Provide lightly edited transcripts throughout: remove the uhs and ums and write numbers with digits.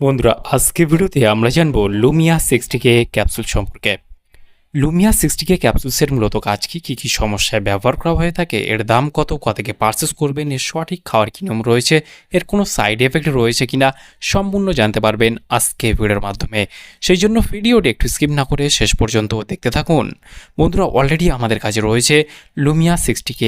বন্ধুরা আজকে ভিডিওতে আমরা জানবো লুমিয়া 60K ক্যাপসুল সম্পর্কে। লুমিয়া 60K ক্যাপসুলসের মূলত কাজ কি সমস্যায় ব্যবহার করা হয়ে থাকে, এর দাম কত, থেকে পারচেস করবেন, এর সঠিক খাওয়ার কী নিয়ম রয়েছে, এর কোনো সাইড এফেক্ট রয়েছে কিনা সম্পূর্ণ জানতে পারবেন আজকে ভিডিওর মাধ্যমে। সেই জন্য ভিডিওটি একটু স্কিপ না করে শেষ পর্যন্ত দেখতে থাকুন। বন্ধুরা অলরেডি আমাদের কাছে রয়েছে লুমিয়া 60K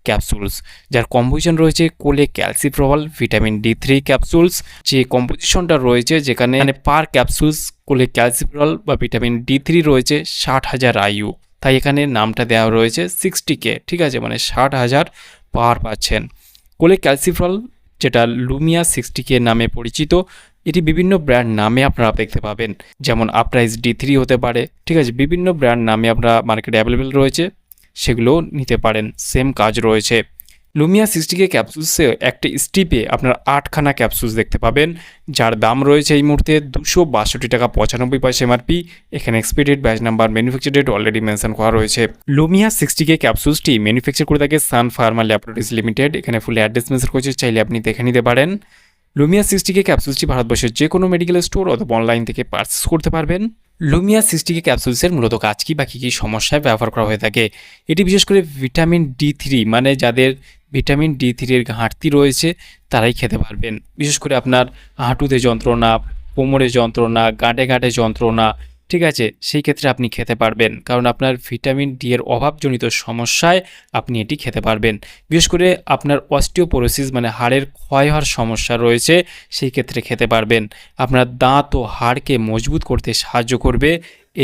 ক্যাপসুলস, যার কম্পোজিশন রয়েছে কোলে ক্যালসিপ্রল ভিটামিন D3 ক্যাপসুলস, যে কম্পোজিশনটা রয়েছে যেখানে পার ক্যাপসুলস কোলে ক্যালসিপ্রল বা ভিটামিন D3 রয়েছে 60,000 IU, তাই এখানে নামটা দেওয়া রয়েছে 60K, ঠিক আছে, মানে 60,000 পার পাচ্ছেন। কোলে ক্যালসিপ্রল যেটা লুমিয়া 60K নামে পরিচিত, এটি বিভিন্ন ব্র্যান্ড নামে আপনারা দেখতে পাবেন, যেমন আপরাইজ D3 হতে পারে, ঠিক আছে, বিভিন্ন ব্র্যান্ড নামে আপনারা মার্কেটে অ্যাভেলেবেল রয়েছে, সেগুলো নিতে পারেন, সেম কাজ রয়েছে। লুমিয়া 60K ক্যাপসুলসে একটা স্টিপে আপনার 8খানা ক্যাপসুলস দেখতে পাবেন, যার দাম রয়েছে এই মুহূর্তে 262 টাকা 95 পয়সা এমআরপি। এখানে expiry date, batch number, manufacture date already mention করা রয়েছে। লুমিয়া 60K ক্যাপসুলসটি ম্যানুফ্যাকচার করে থাকে সান ফার্মা ল্যাবরেটরিজ লিমিটেড। এখানে ফুল অ্যাড্রেস মেনশন করেছে, চাইলে আপনি দেখে নিতে পারেন। লুমিয়া 60K ক্যাপসুলসটি ভারতবর্ষের যে কোনো মেডিকেল স্টোর অথবা অনলাইন থেকে পারচেস করতে পারবেন। লুমিয়া 60K ক্যাপসুলসের মূলত কাজ বা কী সমস্যায় ব্যবহার করা হয়ে থাকে, এটি বিশেষ করে ভিটামিন D3, মানে যাদের ভিটামিন D3 এর ঘাটতি রয়েছে তারাই খেতে পারবেন। বিশেষ করে আপনার হাঁটুতে যন্ত্রণা, কোমরে যন্ত্রণা, গাঁটে গাঁটে যন্ত্রণা, ঠিক আছে, সেই ক্ষেত্রে আপনি খেতে পারবেন, কারণ আপনার ভিটামিন D এর অভাবজনিত সমস্যায় আপনি এটি খেতে পারবেন। বিশেষ করে আপনার অস্টিওপোরোসিস, মানে হাড়ের ক্ষয় হওয়ার সমস্যা রয়েছে, সেই ক্ষেত্রে খেতে পারবেন। আপনার দাঁত ও হাড়কে মজবুত করতে সাহায্য করবে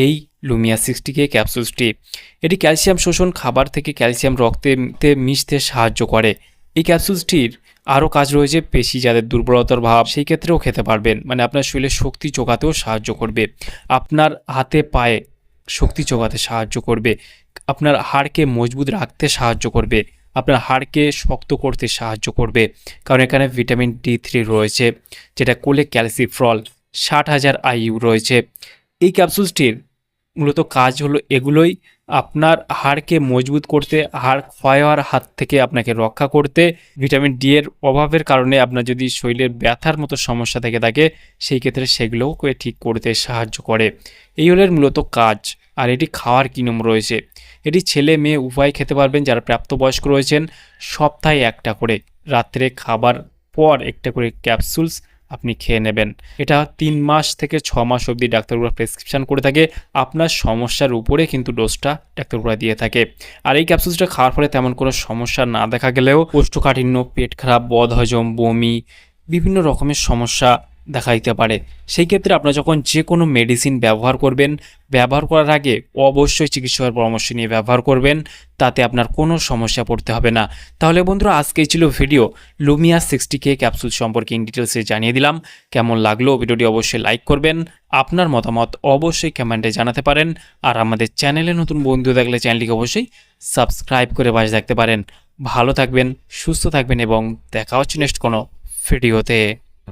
এই লুমিয়া 60K ক্যাপসুলসটি। এটি ক্যালসিয়াম শোষণ, খাবার থেকে ক্যালসিয়াম রক্তে মিশতে সাহায্য করে। এই ক্যাপসুলসটির আরও কাজ রয়েছে, পেশি যাদের দুর্বলতার ভাব, সেই ক্ষেত্রেও খেতে পারবেন, মানে আপনার শরীরে শক্তি যোগাতেও সাহায্য করবে, আপনার হাতে পায়ে শক্তি যোগাতে সাহায্য করবে, আপনার হাড়কে মজবুত রাখতে সাহায্য করবে, আপনার হাড়কে শক্ত করতে সাহায্য করবে, কারণ এখানে ভিটামিন D3 রয়েছে, যেটা কোলে ক্যালসিফ্রল 60,000 IU রয়েছে। এই ক্যাপসুলসটির মূলত কাজ হলো এগুলোই, আপনার হাড়কে মজবুত করতে, হাড় ক্ষয় হওয়ার হাত থেকে আপনাকে রক্ষা করতে। ভিটামিন D এর অভাবের কারণে আপনার যদি শরীরের ব্যথার মতো সমস্যা থেকে থাকে, সেই ক্ষেত্রে সেগুলোও ঠিক করতে সাহায্য করে। এই হলো এর মূলত কাজ। আর এটি খাওয়ার কী নিয়ম রয়েছে, এটি ছেলে মেয়ে উভয় খেতে পারবেন। যারা প্রাপ্তবয়স্ক রয়েছেন সপ্তাহে একটা করে, রাত্রে খাবার পর একটা করে ক্যাপসুলস আপনি খেয়ে নেবেন। এটা 3 মাস থেকে 6 মাস অবধি ডাক্তারবাবুরা প্রেসক্রিপশান করে থাকে। আপনার সমস্যার উপরে কিন্তু ডোজটা ডাক্তারবাবুরা দিয়ে থাকে। আর এই ক্যাপসুলসটা খাওয়ার ফলে তেমন কোনো সমস্যা না দেখা গেলেও কোষ্ঠকাঠিন্য, পেট খারাপ, বদহজম, বমি, বিভিন্ন রকমের সমস্যা দেখা দিতে পারে। সেই ক্ষেত্রে আপনারা যখন যে কোনো মেডিসিন ব্যবহার করবেন, ব্যবহার করার আগে অবশ্যই চিকিৎসকের পরামর্শ নিয়ে ব্যবহার করবেন, তাতে আপনার কোনো সমস্যা পড়তে হবে না। তাহলে বন্ধুরা আজকেই ছিল ভিডিও, লুমিয়া 60K ক্যাপসুল সম্পর্কে ইন ডিটেলসে জানিয়ে দিলাম। কেমন লাগলো ভিডিওটি অবশ্যই লাইক করবেন, আপনার মতামত অবশ্যই কমেন্টে জানাতে পারেন। আর আমাদের চ্যানেলে নতুন বন্ধু থাকলে চ্যানেলটিকে অবশ্যই সাবস্ক্রাইব করে পাশে থাকতে পারেন। ভালো থাকবেন, সুস্থ থাকবেন এবং দেখা হচ্ছে নেক্সট কোনো ভিডিওতে।